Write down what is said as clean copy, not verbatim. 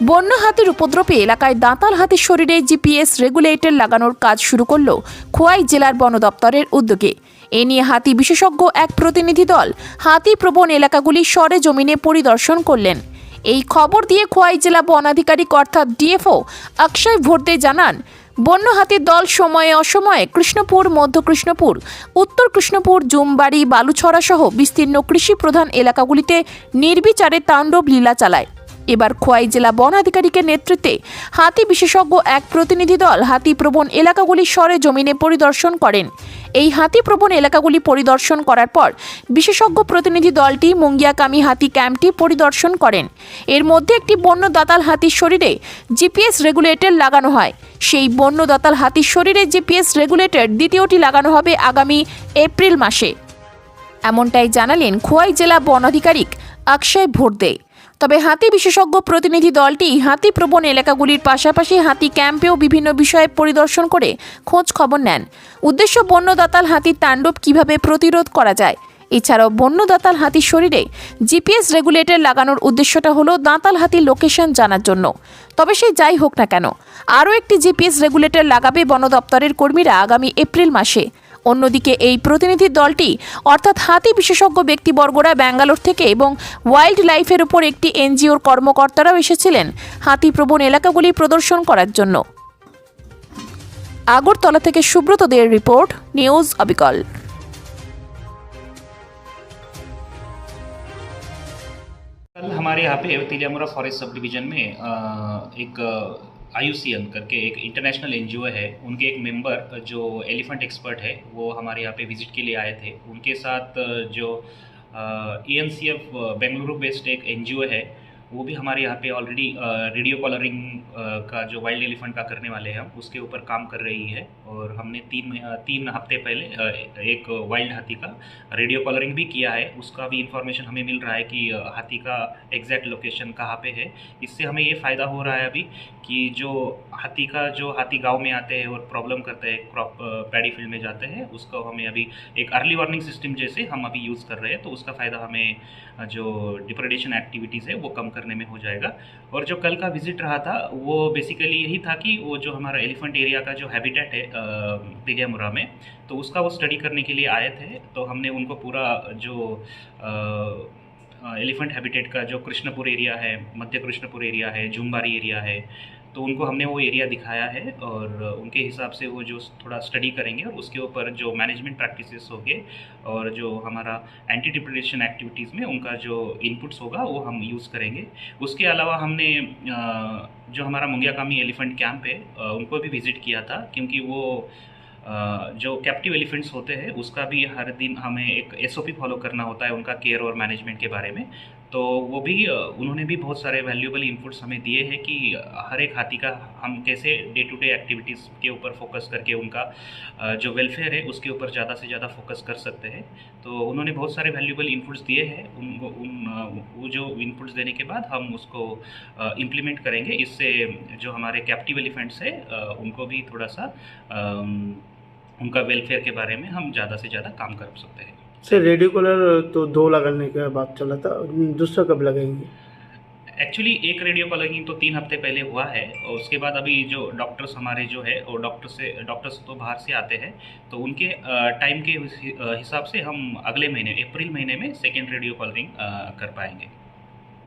বন্য হাতির উপদ্রবে এলাকায় দাঁতাল হাতির শরীরে জিপিএস রেগুলেটর লাগানোর কাজ শুরু করল খোয়াই জেলার বন দপ্তরের উদ্যোগে। এ নিয়ে হাতি বিশেষজ্ঞ এক প্রতিনিধি দল হাতি প্রবণ এলাকাগুলি সরেজমিনে পরিদর্শন করলেন। এই খবর দিয়ে খোয়াই জেলা বন আধিকারিক অর্থাৎ ডিএফও অক্ষয় ভোরদে জানান, বন্য হাতির দল সময়ে অসময়ে কৃষ্ণপুর, মধ্য কৃষ্ণপুর, উত্তর কৃষ্ণপুর, জুমবাড়ি, বালুছড়া সহ বিস্তীর্ণ কৃষি প্রধান এলাকাগুলিতে নির্বিচারে তাণ্ডব লীলা চালায়। এবার খোয়াই জেলা বন আধিকারিকের নেতৃত্বে হাতি বিশেষজ্ঞ এক প্রতিনিধি দল হাতি প্রবণ এলাকাগুলি সরেজমিনে পরিদর্শন করেন। এই হাতি প্রবণ এলাকাগুলি পরিদর্শন করার পর বিশেষজ্ঞ প্রতিনিধি দলটি মুঙ্গিয়াকামি হাতি ক্যাম্পটি পরিদর্শন করেন। এর মধ্যে একটি বন্য দাতাল হাতির শরীরে জিপিএস রেগুলেটর লাগানো হয়। সেই বন্য দাতাল হাতির শরীরে জিপিএস রেগুলেটর দ্বিতীয়টি লাগানো হবে আগামী এপ্রিল মাসে, এমনটাই জানালেন খোয়াই জেলা বন আধিকারিক অক্ষয় ভোরদে। তবে হাতি বিশেষজ্ঞ প্রতিনিধি দলটি হাতি প্রবণ এলাকাগুলির পাশাপাশি হাতি ক্যাম্পেও বিভিন্ন বিষয়ে পরিদর্শন করে খোঁজ খবর নেন। উদ্দেশ্য বন্য দাতাল হাতির তাণ্ডব কিভাবে প্রতিরোধ করা যায়। এছাড়াও বন্য দাতাল হাতির শরীরে জিপিএস রেগুলেটর লাগানোর উদ্দেশ্যটা হলো দাঁতাল হাতির লোকেশন জানার জন্য। তবে সে যাই হোক না কেন, আরও একটি জিপিএস রেগুলেটর লাগাবে বন দপ্তরের কর্মীরা আগামী এপ্রিল মাসে। অন্যদিকে এই প্রতিনিধি দলটি অর্থাৎ হাতি বিশেষজ্ঞ ব্যক্তিবর্গরা ব্যাঙ্গালোর থেকে এবং ওয়াইল্ড লাইফের উপর একটি এনজিওর কর্মকর্তারাও এসেছিলেন হাতি প্রবণ এলাকাগুলি প্রদর্শন করার জন্য। আগরতলা থেকে সুব্রত দের রিপোর্ট, নিউজ অবিকল। कल हमारे यहाँ पे तिलियामुरा फॉरेस्ट सब डिवीज़न में एक IUCN करके एक इंटरनेशनल एनजीओ है, उनके एक मेंबर जो एलिफेंट एक्सपर्ट है वो हमारे यहाँ पे विजिट के लिए आए थे। उनके साथ जो ENCF बेंगलुरु बेस्ड एक एनजीओ है वो भी हमारे यहाँ पे ऑलरेडी रेडियो कॉलरिंग का जो वाइल्ड एलिफेंट का करने वाले हैं हम उसके ऊपर काम कर रही है। और हमने 3 हफ्ते पहले एक वाइल्ड हाथी का रेडियो कॉलरिंग भी किया है। उसका भी इंफॉर्मेशन हमें मिल रहा है कि हाथी का एग्जैक्ट लोकेशन कहाँ पे है। इससे हमें ये फ़ायदा हो रहा है अभी कि जो हाथी गांव में आते हैं और प्रॉब्लम करते हैं, क्रॉप पैडी फील्ड में जाते हैं, उसको हमें अभी एक अर्ली वार्निंग सिस्टम जैसे हम अभी यूज़ कर रहे हैं, तो उसका फ़ायदा हमें जो डिप्रेडेशन एक्टिविटीज़ है वो कम करने में हो जाएगा। और जो कल का विजिट रहा था वो बेसिकली यही था कि वो जो हमारा एलिफेंट एरिया का जो हैबिटेट है तिलियामुरा में, तो उसका वो स्टडी करने के लिए आए थे। तो हमने उनको पूरा जो एलिफेंट हैबिटेट का जो कृष्णपुर एरिया है, मध्य कृष्णपुर एरिया है, जुम्बारी एरिया है, तो उनको हमने वो एरिया दिखाया है और उनके हिसाब से वो जो थोड़ा स्टडी करेंगे और उसके ऊपर जो मैनेजमेंट प्रैक्टिसेस होंगे और जो हमारा एंटी डिप्रेडेशन एक्टिविटीज़ में उनका जो इनपुट्स होगा वो हम यूज़ करेंगे। उसके अलावा हमने जो हमारा मुंगियाकामी एलिफेंट कैंप है उनको भी विज़िट किया था, क्योंकि वो जो कैप्टिव एलिफेंट्स होते हैं उसका भी हर दिन हमें एक SOP फॉलो करना होता है उनका केयर और मैनेजमेंट के बारे में। तो वो भी उन्होंने भी बहुत सारे वैल्यूएबल इनपुट्स हमें दिए हैं कि हर एक हाथी का हम कैसे डे टू डे एक्टिविटीज़ के ऊपर फोकस करके उनका जो वेलफेयर है उसके ऊपर ज़्यादा से ज़्यादा फोकस कर सकते हैं। तो उन्होंने बहुत सारे वैल्यूएबल इनपुट्स दिए हैं। वो जो इनपुट्स देने के बाद हम उसको इम्प्लीमेंट करेंगे। इससे जो हमारे कैप्टिव एलिफेंट्स है उनको भी थोड़ा सा उनका वेलफेयर के बारे में हम ज़्यादा से ज़्यादा काम कर सकते हैं। सर रेडियो कॉलर तो 2 लगाने का बात चला था, दूसरा कब लगाएंगे? एक्चुअली एक रेडियो कॉलरिंग तो 3 हफ्ते पहले हुआ है और उसके बाद अभी जो डॉक्टर्स हमारे जो है वो डॉक्टर्स तो बाहर से आते हैं, तो उनके टाइम के हिसाब से हम अगले महीने अप्रैल महीने में सेकेंड रेडियो कॉलरिंग कर पाएंगे।